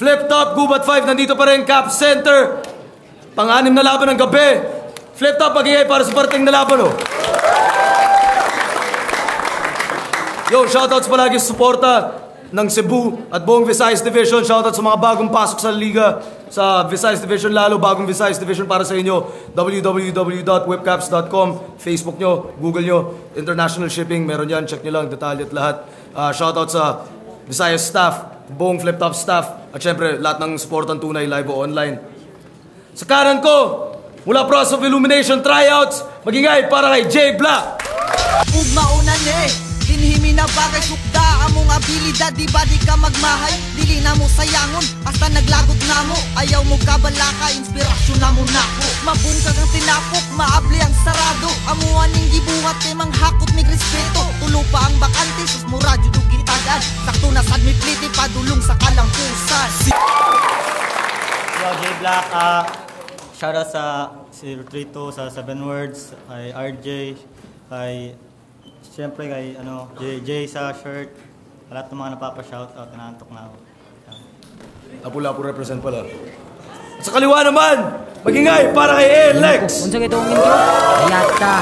Flip Top, Gubat 5, nandito pa rin, Cap Center. Pang-anim na laban ng gabi. Flip Top, magigay para sa parting na laban, oh. Yo, shoutouts palagi sa suporta ng Cebu at buong Visayas Division. Shoutout sa mga bagong pasok sa liga sa Visayas Division, lalo bagong Visayas Division para sa inyo. www.whipcaps.com, Facebook nyo, Google nyo, international shipping, meron yan, check nyo lang, detalye at lahat. Shoutout sa Visayas staff, buong Flip Top staff, at syempre lahat ng sportan tunay, live o online. Sa kanan ko, mula Process of Illumination Tryouts, magingay para kay J Black. Ugmaunan dinhimi na bagay sukda among abilidad, di ba di ka magmahay, dili na mo sayangon hasta naglagot na mo, ayaw mo kabalaka, inspirasyon na mo nako, mabungkag ang tinapok, maabli ang sarado, amuan ning gibuhat kay manghakot mig respeto, tulo pa ang bakante sus mura jud og gitagan, sakto na sad mi pliti padulong sa kalampusan. Yo, J Black, shoutout sa si Trito sa 7 Words, kay RJ, kay siyempre kay JJ sa shirt, lahat ng mga napapa-shoutout, inaantok na ako. Lapu-lapu represent pala. Sa kaliwa naman, magingay para kay Alex. Unsa kay tong intro? Ayata.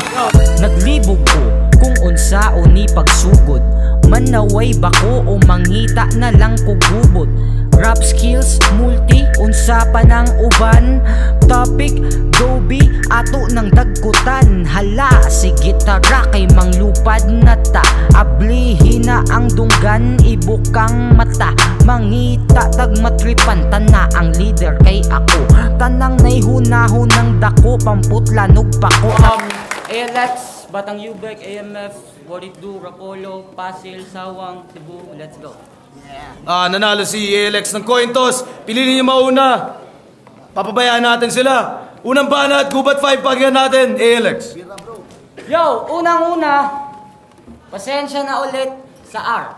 Naglibog ko kung unsa o ni pagsugod. Manaway bako o mangita na lang ko gubot. Rap skills, multi, unsa pa ng uban. Topic, dobi, ato ng dagkutan. Hala, si gitara kay manglupad na ta. Ablihin na ang dunggan, ibukang mata. Mangita, tagmatripan, tana ang leader kay ako. Tanang naihunahon ng dako, pamputlanog pako. ALX, Batang Ubek, AMF, What It Do, Rapolo, Pasil, Sawang, Cebu, let's go. Nanalo si Alex ng coin toss. Piliin niyo mauna. Papabayaan natin sila. Unang banat, Gubat 5, pagyan natin, Alex. Yo, unang-una, pasensya na ulit sa R.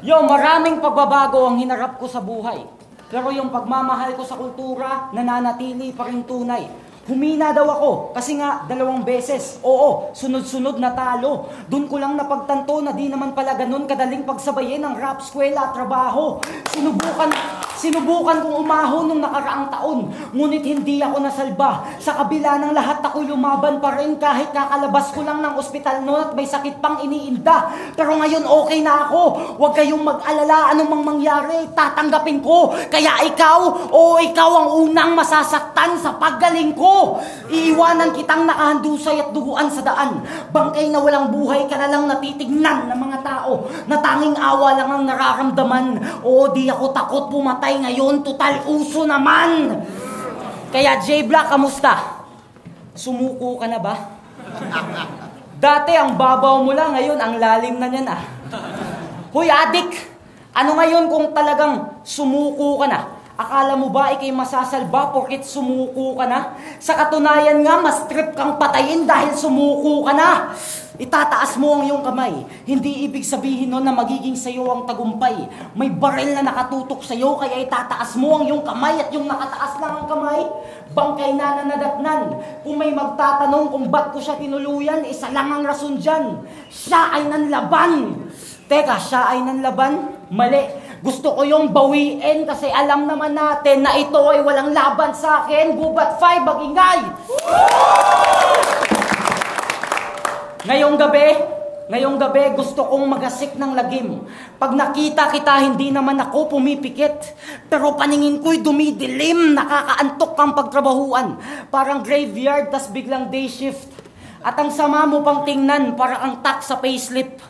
Yo, maraming pagbabago ang hinarap ko sa buhay. Pero yung pagmamahal ko sa kultura, nananatili pa rin tunay. Humina daw ako kasi nga 2 beses. Oo, sunod-sunod na talo. Doon ko lang napagtanto na di naman pala ganun kadaling pagsabayin ang rap, skwela at trabaho. Sinubukan kong umahon nung nakaraang taon. Ngunit hindi ako nasalba. Sa kabila ng lahat ako'y lumaban pa rin kahit kakalabas ko lang ng ospital noon at may sakit pang iniinda. Pero ngayon okay na ako. Huwag kayong mag-alala anumang mangyari. Tatanggapin ko. Kaya ikaw ang unang masasaktan sa paggaling ko. Iiwanan kitang nakahandusay at duguan sa daan. Bangkay na walang buhay ka na lang natitignan ng mga tao na tanging awa lang ang nararamdaman. Oo, di ako takot pumatay ngayon, total uso naman. Kaya J Black, kamusta? Sumuko ka na ba? Dati ang babaw mo lang, ngayon ang lalim na niyan ah. Hoy adik, ano ngayon kung talagang sumuko ka na? Akala mo ba ikay masasalba porkit sumuko ka na? Sa katunayan nga, mas trip kang patayin dahil sumuko ka na. Itataas mo ang iyong kamay. Hindi ibig sabihin nun na magiging sayo ang tagumpay. May baril na nakatutok sayo, kaya itataas mo ang iyong kamay at yung nakataas lang ang kamay, bangkay na nanadatnan. Kung may magtatanong kung ba't ko siya tinuluyan, isa lang ang rason dyan. Siya ay nanlaban. Teka, siya ay nanlaban? Mali. Gusto ko yung bawiin kasi alam naman natin na ito ay walang laban sa akin. Gubat 5, magingay! Ngayong gabi, gusto kong magasik ng lagim. Pag nakita kita, hindi naman ako pumipikit. Pero paningin ko'y dumidilim, nakakaantok kang pagtrabahuan. Parang graveyard, tas biglang day shift. At ang sama mo pang tingnan, para ang tax sa payslip.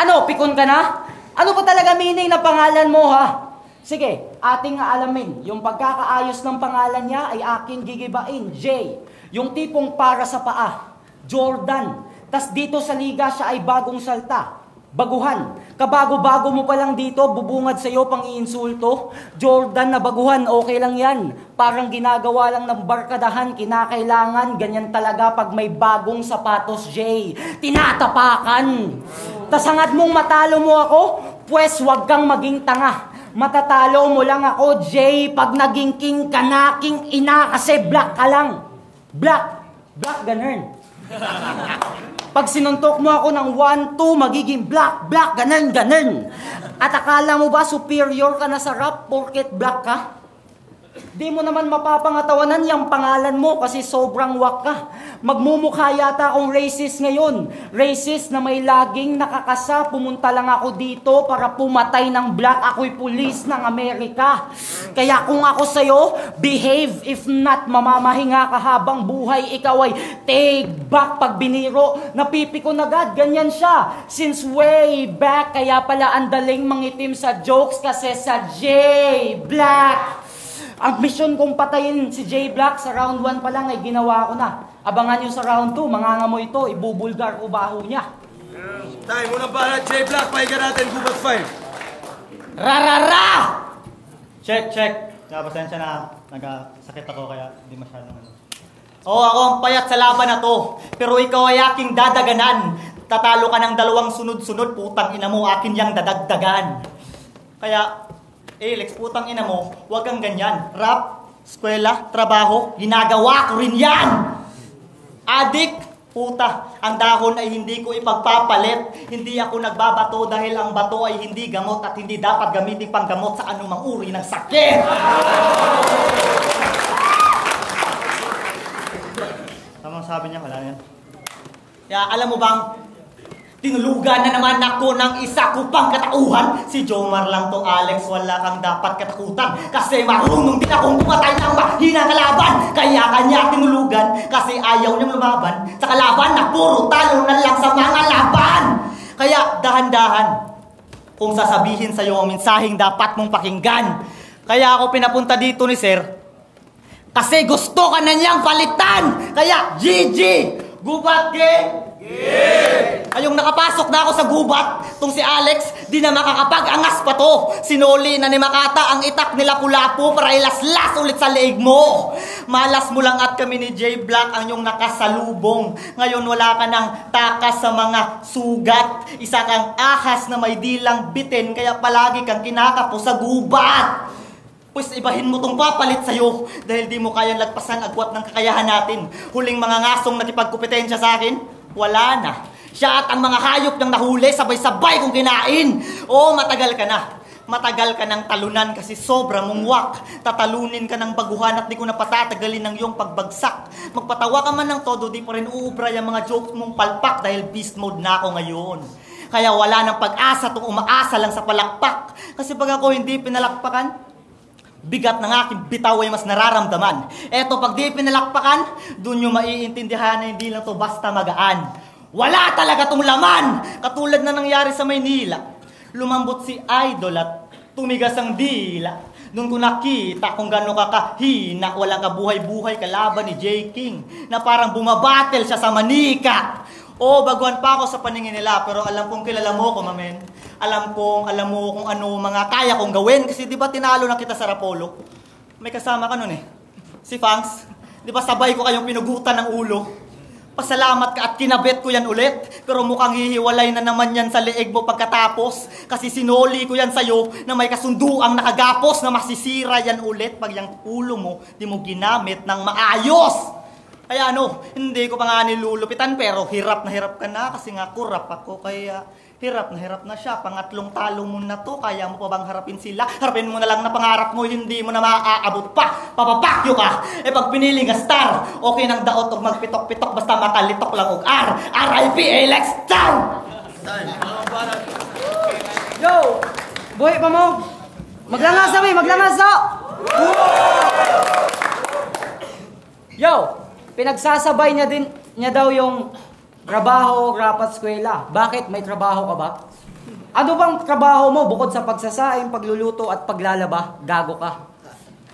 Ano, pikon ka na? Ano ba talaga meaning na pangalan mo, ha? Sige, ating alamin. Yung pagkakaayos ng pangalan niya ay aking gigibain, J. Yung tipong para sa paa, Jordan. Tas dito sa liga siya ay bagong salta, baguhan. Kabago-bago mo pa lang dito, bubungad sa'yo pang iinsulto. Jordan na baguhan, okay lang yan. Parang ginagawa lang ng barkadahan, kinakailangan. Ganyan talaga pag may bagong sapatos, J. Tinatapakan. Tas hangad mong matalo mo ako, pues wag kang maging tanga. Matatalo mo lang ako, J, pag naging king ka na, king ina, kasi black ka lang. Black ganun. Pag sinuntok mo ako ng 1-2, magiging black, ganun. At akala mo ba superior ka na sa rap porket black ka? Di mo naman mapapangatawanan yung pangalan mo kasi sobrang wak ka. Magmumukha yata akong racist ngayon. Racist na may laging nakakasa. Pumunta lang ako dito para pumatay ng black. Ako'y pulis ng Amerika. Kaya kung ako sa'yo, behave. If not, mamamahinga ka habang buhay. Ikaw ay take back pag biniro. Napipikon agad. Ganyan siya. Since way back, kaya pala andaling mangitim sa jokes kasi sa J Black. Ang mission kong patayin si J Black sa round 1 pa lang ay ginawa ko na. Abangan nyo sa round 2, mangangamoy ito, ibubulgar ko baho niya. Time, unang balat, J Black, pahiga natin, gubat 5. Rarara! Check. Pasensya na, nagkasakit ako kaya hindi masyadong ano. Oo, ako ang payat sa laban na to. Pero ikaw ay aking dadaganan. Tatalo ka ng 2 sunod-sunod, putang ina mo, akin yang dadagdagan. Kaya, Lex, putang ina mo, huwag kang ganyan. Rap, eskwela, trabaho, ginagawa ko rin yan! Adik, puta, ang dahon ay hindi ko ipagpapalit. Hindi ako nagbabato dahil ang bato ay hindi gamot at hindi dapat gamitin pang gamot sa anumang uri ng sakit. Tamang sabi niya, wala yan. Kaya alam mo bang, tinulugan na naman ako ng isa ko pang katauhan. Si Jomar lang to, Alex, wala kang dapat katakutan. Kasi marunong din akong pumatay ng mahinang kalaban. Kaya kanya tinulugan kasi ayaw niyang lumaban sa kalaban na puro talo na lang sa mga laban. Kaya dahan-dahan kung sasabihin sa'yo ang mensaheng dapat mong pakinggan. Kaya ako pinapunta dito ni Sir kasi gusto ka na niyang palitan. Kaya GG! Gubat gang! Ayong nakapasok na ako sa gubat, tong si Alex, di na makakapag-angas pa to. Sinuli na ni Makata ang itak nila Lapu-Lapu para ilaslas ulit sa leeg mo. Malas mo lang at kami ni J Black ang yung nakasalubong. Ngayon wala ka ng takas sa mga sugat. Isa kang ahas na may dilang bitin, kaya palagi kang kinakapo sa gubat. Pues ibahin mo tong papalit sa'yo dahil di mo kayang lagpasan agwat ng kakayahan natin. Huling mga ngasong nakipagkumpetensya sa akin, wala na. Siya at ang mga hayop niyang nahuli, sabay-sabay kong kinain. Oo, matagal ka na. Matagal ka ng talunan kasi sobra mong wak. Tatalunin ka ng baguhan at di ko na patatagalin ng iyong pagbagsak. Magpatawa ka man ng todo, di pa rin uubra yung mga jokes mong palpak dahil beast mode na ako ngayon. Kaya wala nang pag-asa tong umaasa lang sa palakpak. Kasi pag ako hindi pinalakpakan, bigat ng aking bitaw ay mas nararamdaman. Eto, pag di pinalakpakan, dun yung maiintindihan na hindi lang to basta magaan. Wala talaga tong laman! Katulad na nangyari sa Maynila. Lumambot si Idol at tumigas ang dila. Doon ko nakita kung gano'n kakahina, walang kabuhay-buhay kalaban ni J. King na parang bumabattle siya sa manika. Oo, baguhan pa ako sa paningin nila, pero alam kong kilala mo ko, mamen. Alam mo kung ano mga kaya kong gawin. Kasi di ba tinalo na kita sa Rapolo? May kasama ka nun eh. Si Fangs. Di ba sabay ko kayong pinugutan ng ulo? Pasalamat ka at kinabit ko yan ulit. Pero mukhang hihiwalay na naman yan sa leeg mo pagkatapos. Kasi sinoli ko yan sa'yo na may kasunduang nakagapos na masisira yan ulit pag yung ulo mo di mo ginamit ng maayos. Kaya hindi ko pa nga nilulupitan pero hirap na hirap ka na kasi nga kurap ako kaya hirap na siya. Pangatlong talo mo na to, kaya mo pa bang harapin sila? Harapin mo na lang na pangarap mo, hindi mo na maaabot pa. Papapakyo ka. Pag pinili nga star, okay nang daot o magpitok-pitok basta makalitok lang og R. R.I.P. Alex Town! Yo! Buhay pa mo! Maglangas kami! Maglangas na! Yo! Pinagsasabay niya daw yung trabaho, rap at eskwela. Bakit? May trabaho ka ba? Ano bang trabaho mo bukod sa pagsasaing, pagluluto at paglalaba? Gago ka.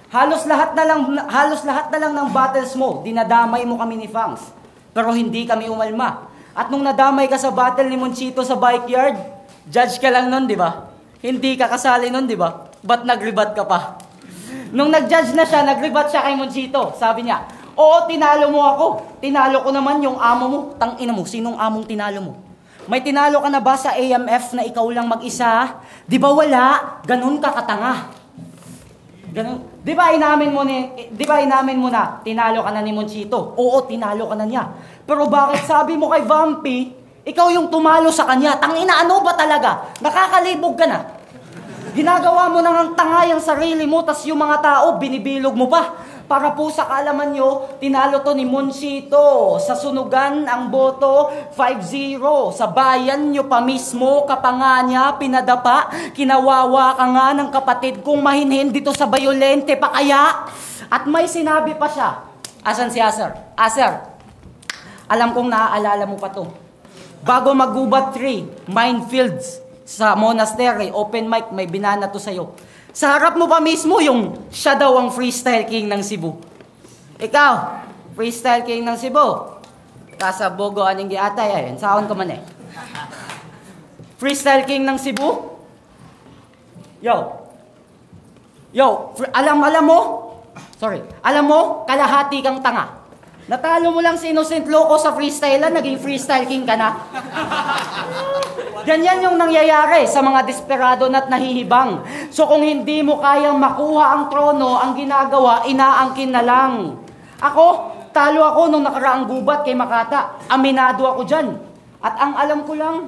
Halos lahat na lang ng battles mo, dinadamay mo kami ni Fangs. Pero hindi kami umalma. At nung nadamay ka sa battle ni Monchito sa backyard, judge ka lang nun, di ba? Hindi ka kasali nun, di ba? Ba't nag-rebat ka pa? Nung nag-judge na siya, nag-rebat siya kay Monchito. Sabi niya, oo, tinalo mo ako. Tinalo ko naman yung amo mo. Tangina mo, sinong among tinalo mo? May tinalo ka na ba sa AMF na ikaw lang mag-isa? Di ba wala? Ganun ka katanga. Ganun. Di ba inamin mo na tinalo ka na ni Monchito? Oo, tinalo ka na niya. Pero bakit sabi mo kay Vampy, Ikaw yung tumalo sa kanya. Tangina, ano ba talaga? Nakakalibog ka na. Ginagawa mo nang tanga yung sarili mo, tas yung mga tao, binibilog mo pa. Para po sa kaalaman nyo, tinalo to ni Monsito. Sa sunugan, ang boto, 5-0. Sa bayan nyo pa mismo, kapanga niya, pinadapa. Kinawawa ka nga ng kapatid kong mahinhin dito sa Bayolente pa kaya. At may sinabi pa siya. Asan si Aser? Aser, alam kong naaalala mo pa to. Bago mag-gubat 3, minefields sa monastery, open mic, may binana to sa'yo. Sa harap mo pa mismo yung siya daw ang freestyle king ng Cebu. Ikaw, freestyle king ng Cebu. Kasabogo aning giatay ay, saon ko man eh. Freestyle king ng Cebu? Alam mo? Sorry. Alam mo, kalahati kang tanga. Natalo mo lang si Innocent Loco sa freestyle, naging freestyle king ka na. Ganyan yung nangyayari sa mga desperado na't nahihibang. So kung hindi mo kayang makuha ang trono, ang ginagawa, inaangkin na lang. Ako, talo ako nung nakaraang gubat kay Makata. Aminado ako dyan. At ang alam ko lang,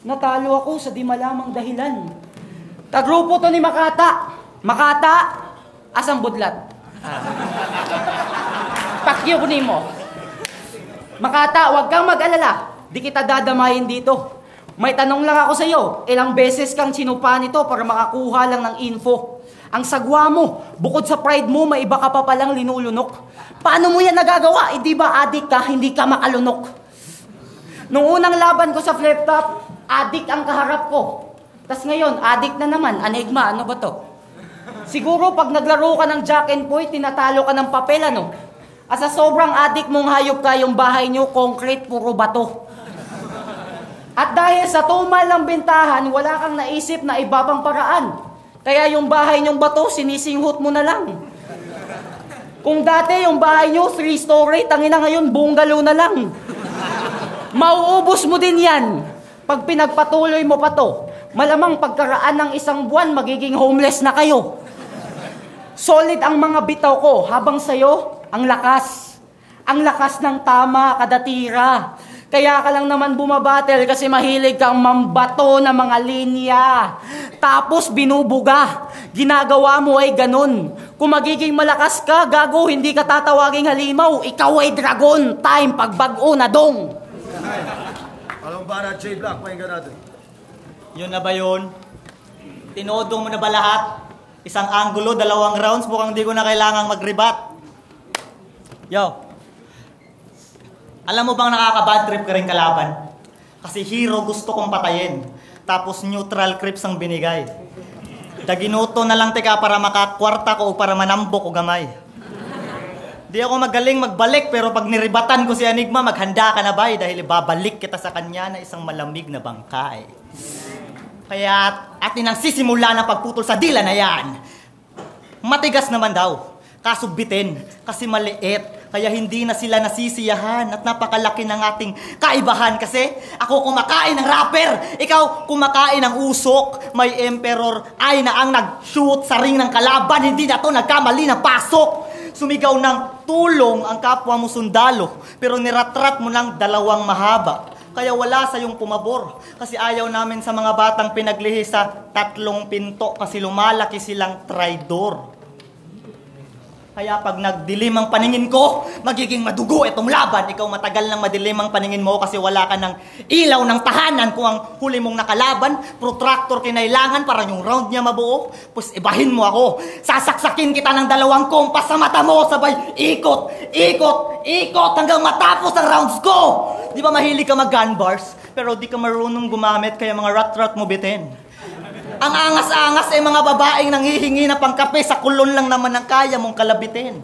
natalo ako sa di malamang dahilan. Tagrupo to ni Makata. Makata, asang budlat. Pakyunin mo. Makata, huwag kang mag-alala. Di kita dadamayin dito. May tanong lang ako sa iyo. Ilang beses kang sinupa nito para makakuha lang ng info. Ang sagwa mo, bukod sa pride mo, may iba ka pa palang linulunok. Paano mo yan nagagawa? Di ba adik ka, hindi ka makalunok? Nung unang laban ko sa flip top, adik ang kaharap ko. Tas ngayon, adik na naman. Enigma, ano ba to? Siguro pag naglaro ka ng Jack and Poy, tinatalo ka ng papel, ano? At sa sobrang adik mong hayop ka, yung bahay nyo, concrete, puro bato. At dahil sa tumal ng bentahan, wala kang naisip na iba pang paraan. Kaya yung bahay nyong bato, sinisinghot mo na lang. Kung dati yung bahay nyo, 3-story, tangina ngayon, bungalow na lang. Mauubos mo din yan. Pag pinagpatuloy mo pa to, malamang pagkaraan ng isang buwan, magiging homeless na kayo. Solid ang mga bitaw ko, habang sayo, ang lakas. Ang lakas ng tama, kadatira. Kaya ka lang naman bumabatel kasi mahilig kang mambato ng mga linya. Tapos binubuga. Ginagawa mo ay ganun. Kung magiging malakas ka, gago, hindi ka tatawaging halimaw. Ikaw ay dragon. Time pagbago na dong. Alam ba na, J-Black, pakinggan natin. Yun na ba yun? Tinodong mo na ba lahat? Isang angulo, 2 rounds, mukhang di ko na kailangang mag-rebat. Alam mo bang nakaka-bad trip ka rin kalaban? Kasi hero gusto kong patayin. Tapos neutral creeps ang binigay. Daginuto na lang tika para makakwarta ko o para manambok o gamay. Di ako magaling magbalik pero pag niribatan ko si Enigma, maghanda ka na ba? Dahil ibabalik kita sa kanya na isang malamig na bangkay. Kaya atin ang sisimula ng pagputol sa dila na yan. Matigas naman daw. Kaso bitin, kasi maliit. Kaya hindi na sila nasisiyahan at napakalaki ng ating kaibahan. Kasi ako kumakain ng rapper, ikaw kumakain ng usok. May emperor ay na ang nag-shoot sa ring ng kalaban. Hindi na to nagkamali ng pasok. Sumigaw ng tulong ang kapwa mo sundalo, pero niratrat mo ng 2 mahaba. Kaya wala sa iyong pumabor. Kasi ayaw namin sa mga batang pinaglihi sa 3 pinto kasi lumalaki silang traidor. Kaya pag nagdilim ang paningin ko, magiging madugo itong laban. Ikaw matagal nang madilim ang paningin mo kasi wala ka ng ilaw ng tahanan. Kung ang huli mong nakalaban, protractor kinailangan para yung round niya mabuo, pues ibahin mo ako. Sasaksakin kita ng 2 kompas sa mata mo, sabay ikot, ikot, ikot hanggang matapos ang rounds ko. Di ba mahilig ka mag-gun bars? Pero di ka marunong gumamit kaya mga rat-rat mo bitin. Ang angas-angas ay mga babaeng nanghihingi na pangkape sa kulon lang naman ang kaya mong kalabitin.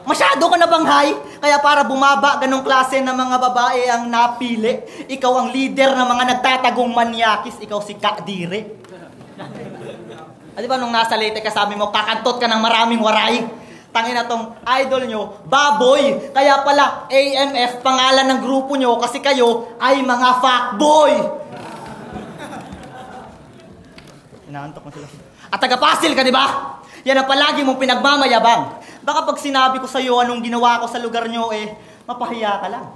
Masyado ka na bang high? Kaya para bumaba, ganong klase ng mga babae ang napili. Ikaw ang leader ng mga nagtatagong manyakis. Ikaw si Kadire. Di ba nung nasa Leyte ka sabi mo, kakantot ka ng maraming waray? Tangina tong idol nyo, baboy. Kaya pala AMF pangalan ng grupo nyo kasi kayo ay mga fuckboy. Inaantok mo sila. At taga-Pasil ka, di ba? Yan ang palagi mong pinagmamayabang. Baka pag sinabi ko sa iyo anong ginawa ko sa lugar nyo, mapahiya ka lang.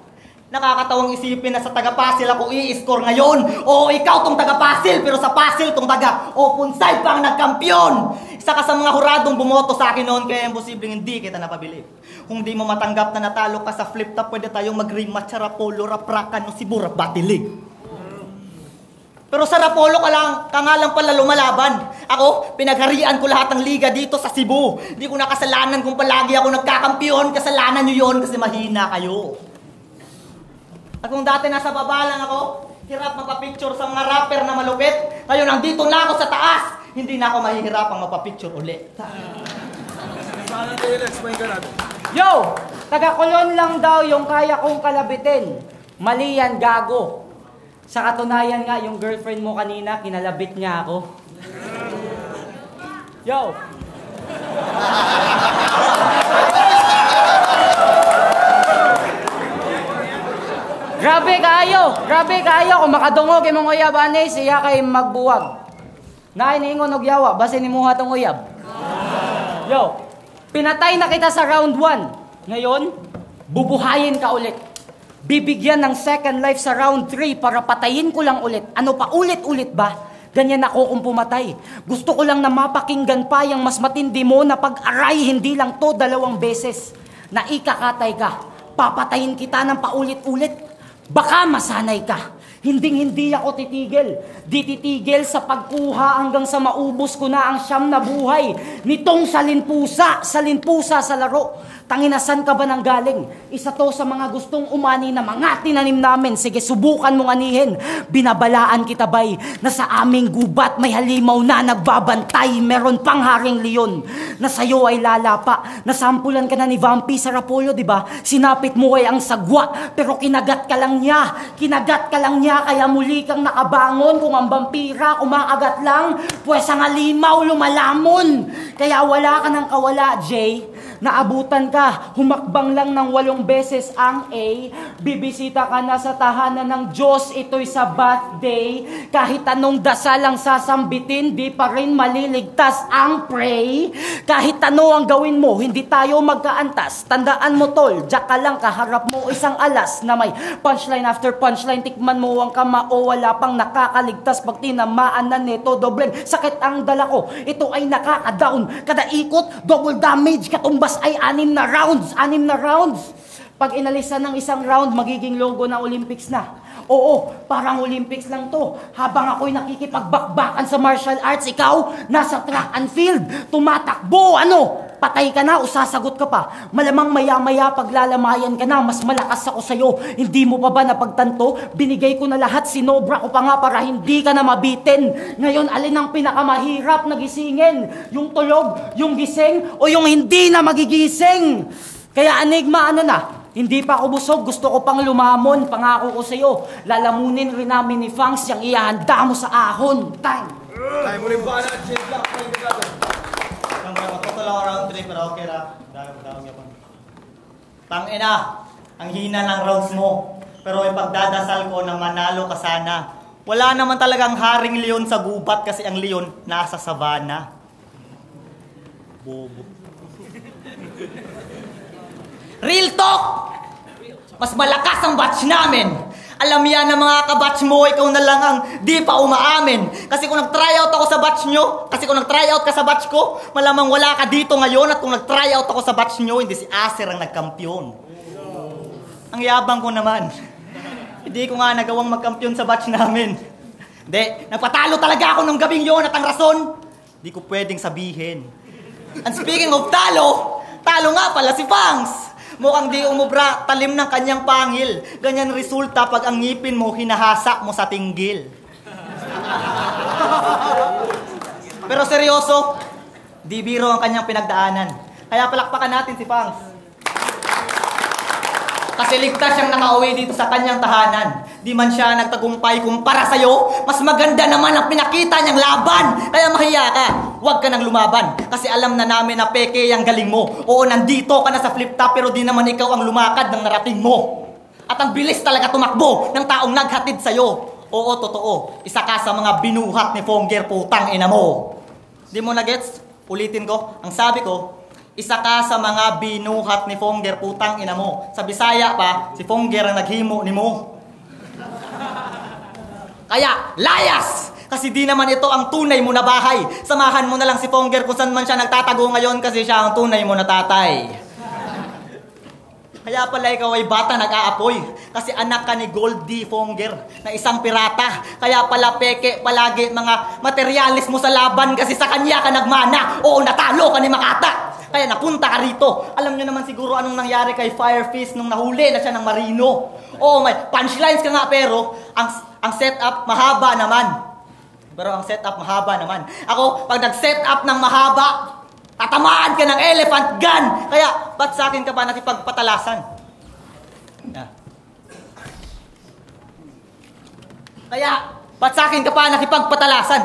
Nakakatawang isipin na sa taga-Pasil ako i-score ngayon. Oo, ikaw tong taga-Pasil, pero sa Pasil tong taga-open side pa ang nagkampiyon. Isa ka sa mga huradong bumoto sa akin noon, kaya imposibleng hindi kita napabili. Kung di mo matanggap na natalo ka sa flip-top, pwede tayong mag-rematch sa Rapolo, Raprakan o Cebu, Batilig. Pero sa Rapolo ka nga lang pala lumalaban. Ako, pinagharian ko lahat ng liga dito sa Cebu. Di ko nakasalanan kung palagi ako nagkakampiyon. Kasalanan nyo yon kasi mahina kayo. At kung dati nasa baba lang ako, hirap magpa-picture sa mga rapper na malupit. Ngayon, nandito na ako sa taas. Hindi na ako mahihirapang magpa-picture ulit. Sana tayo, explain ka natin. Yo! Taga-Kulon lang daw yung kaya kong kalabitin. Mali yan, gago. Sa katunayan nga, yung girlfriend mo kanina, kinalabit niya ako. Yo! Grabe kayo, kung makadungog imong uyab, anay, siya kay magbuwag. Nainiingon og yawa, base ni muha tong uyab. Yo, pinatay na kita sa round 1. Ngayon, bubuhayin ka ulit. Bibigyan ng second life sa round 3 para patayin ko lang ulit. Ano pa, ulit-ulit ba? Ganyan ako kung pumatay. Gusto ko lang na mapakinggan pa yung mas matindi mo na pag-aray, hindi lang to 2 beses. Na ikakatay ka, papatayin kita ng paulit-ulit. Baka masanay ka. Hindi ako titigil. Di titigil sa pagkuha hanggang sa maubos ko na ang 9 na buhay nitong salinpusa sa laro. Tanginasan ka ba nang galing? Isa to sa mga gustong umani na mga tinanim namin. Sige, subukan mong anihin. Binabalaan kita bay na sa aming gubat may halimaw na nagbabantay. Meron pang haring leon na sa'yo ay lalapa. Nasampulan ka na ni Vampi sa Rapolo, di ba? Sinapit mo ay ang sagwa, pero kinagat ka lang niya, kaya muli kang nakabangon. Kung ang vampira kumakagat lang, pues ang halimaw lumalamon. Kaya wala ka ng kawala, Jay. Naabutan ka, humakbang lang ng 8 beses ang A. Bibisita ka na sa tahanan ng Diyos, ito'y Sabat day. Kahit anong dasal ang sasambitin, di pa rin maliligtas ang pray. Kahit ano ang gawin mo, hindi tayo magkaantas. Tandaan mo tol, diyak ka lang, kaharap mo isang alas na may punchline after punchline. Tikman mo ang kamao, wala pang nakakaligtas. Pag tinamaan na neto, dobleng sakit ang dala ko. Ito ay nakaka-down, kada ikot, double damage, katumbas ay 6 na rounds. Pag inalisan ng isang round, magiging logo ng Olympics na. Oo, parang Olympics lang to. Habang ako'y nakikipagbakbakan sa martial arts, ikaw, nasa track and field, tumatakbo, patay ka na o sasagot ka pa. Malamang maya-maya paglalamayan ka na, mas malakas ako sa'yo. Hindi mo pa ba napagtanto? Binigay ko na lahat, sinobra ko pa nga para hindi ka na mabitin. Ngayon, alin ang pinakamahirap na gisingin? Yung tulog, yung gising, o yung hindi na magigising? Kaya Enigma, hindi pa ako busog, gusto ko pang lumamon. Pangako ko sa'yo, lalamunin rin namin ni Fangs yung ihanda mo sa ahon. Time mo rin ba na, Jay Black? Total ako round 3, pero okay na. Dahil pa. Tangina, ang hina ng rounds mo. Pero ipagdadasal ko na manalo ka sana. Wala naman talagang haring leon sa gubat kasi ang leon nasa savana. Bobo. Real talk! Mas malakas ang batch namin. Alam yan ng mga kabatch mo, ikaw na lang ang di pa umaamin. Kasi kung nag-tryout ako sa batch nyo, kasi kung nag-tryout ka sa batch ko, malamang wala ka dito ngayon. At kung nag-tryout ako sa batch nyo, hindi si Acer ang nagkampiyon. Ang yabang ko naman. Hindi ko nga nagawang magkampiyon sa batch namin. Hindi, nagpatalo talaga ako nung gabing yon at ang rason, di ko pwedeng sabihin. And speaking of talo nga pala si Fangs. Mukhang di umubra, talim ng kanyang pangil. Ganyan resulta pag ang ngipin mo hinahasa mo sa tinggil. Pero seryoso, di biro ang kanyang pinagdaanan. Kaya palakpakan natin si Fangs. Kasi ligtas siyang nakauwi dito sa kanyang tahanan. Di man siya nagtagumpay kumpara sa'yo, mas maganda naman ang pinakita niyang laban. Kaya mahiya ka, huwag ka nang lumaban. Kasi alam na namin na peke ang galing mo. Oo, nandito ka na sa flip top, pero di naman ikaw ang lumakad ng narating mo. At ang bilis talaga tumakbo ng taong naghatid sa'yo. Oo, totoo. Isa ka sa mga binuhat ni Fonger, putang ina mo. Di mo na gets? Ulitin ko. Ang sabi ko, Isa ka sa mga binuhat ni Fonger, putang ina mo. Sa Bisaya pa, si Fonger ang naghimo ni mo. Kaya, layas! Kasi di naman ito ang tunay mo na bahay. Samahan mo na lang si Fonger kung saan man siya nagtatago ngayon kasi siya ang tunay mo na tatay. Kaya pala ikaw ay bata nag-aapoy kasi anak ka ni Goldie Fonger na isang pirata. Kaya pala peke palagi mga materialis mo sa laban kasi sa kanya ka nagmana. Oo, natalo ka ni Makata. Kaya napunta ka rito. Alam nyo naman siguro anong nangyari kay Firefist nung nahuli na siya ng Marino. Oo, may punchlines ka nga pero ang setup mahaba naman. Ako, pag nag-setup ng mahaba, tatamaan ka ng elephant gun! Kaya, ba't sa akin ka ba nakipagpatalasan?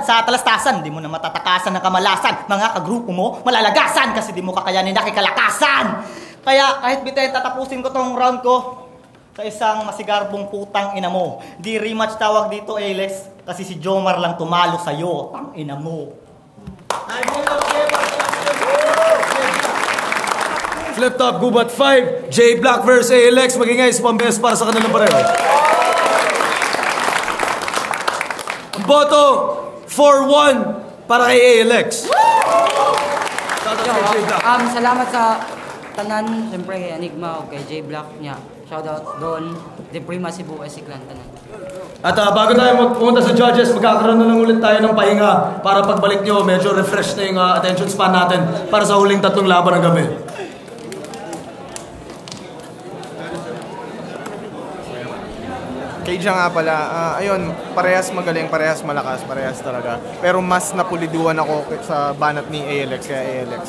Sa talastasan, di mo na matatakasan ng kamalasan. Mga kagrupo mo, malalagasan kasi di mo kakayanin na kikalakasan. Kaya, kahit bitayin tatapusin ko tong round ko sa isang masigarbong putang ina mo. Di rematch tawag dito, Alex, kasi si Jomar lang tumalo sa'yo. Tang ina mo. Flip Top Gubat 5, J Black vs ALX. Magingay sa pambes para sa kanilang pareho. Ang boto, 4-1 para kay ALX. Salamat sa tanan, siyempre kay Enigma o kay J Black niya. Shoutout doon, The Prima Cebu, Clan tanan. At bago tayo pumunta sa judges, magkakaroon na lang ulit tayo ng pahinga para pagbalik nyo, medyo refresh na yung attention span natin para sa huling 3 laban ng gabi. Keija nga pala, ayun, parehas magaling, parehas malakas, parehas talaga. Pero mas napuliduan ako sa banat ni ALX, kaya ALX.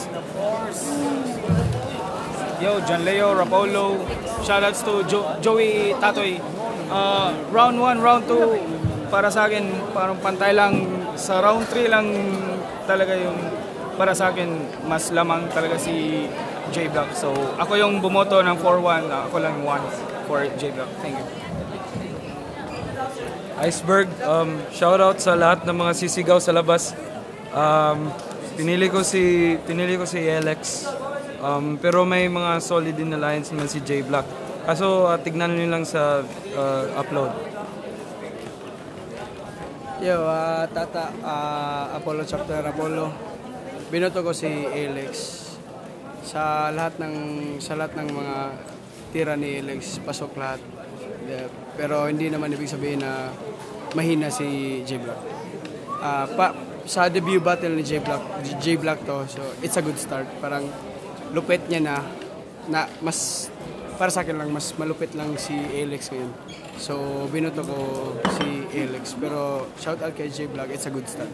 Yo, John Leo, Rapolo, shoutouts to Joey Tatoy. Round 1, round 2, para sa akin, parang pantay lang. Sa round 3 lang talaga yung, para sa akin, mas lamang talaga si J Black. So, ako yung bumoto ng 4-1, ako lang 1 for J Black. Thank you. Iceberg, shoutout sa lahat ng mga sisigaw sa labas. Pinili ko si Alex. Pero may mga solid din na lines naman si J Black. Kaso tignan niyo lang sa upload. Yo, Apollo Chapter Apollo. Binoto ko si Alex. Sa lahat ng mga tira ni Alex, pasok lahat. Pero hindi naman ibig sabihin na mahina si J Black. Sa debut battle ni J Black to, so it's a good start. Parang lupit niya na mas para sa akin lang mas malupit lang si Alex ngayon. So binoto ko si Alex, pero shout out kay J Black, it's a good start.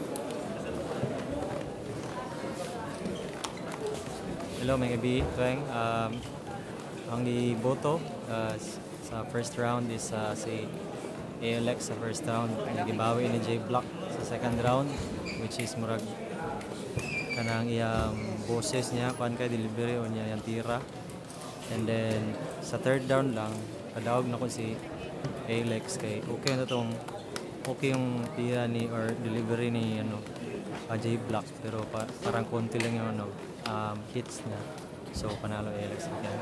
Hello mga gabi, Tueng. Ang iboto sa first round is si ALX sa first round. Nagibawi ni J Black sa second round, which is murag kanang iyang boses niya, kuan kay delivery o niya yung tira. And then sa third round lang, kadawag na ko si ALX kay okay yung tira ni or delivery ni J Black, pero parang konti lang yung hits niya. So panalo ALX again.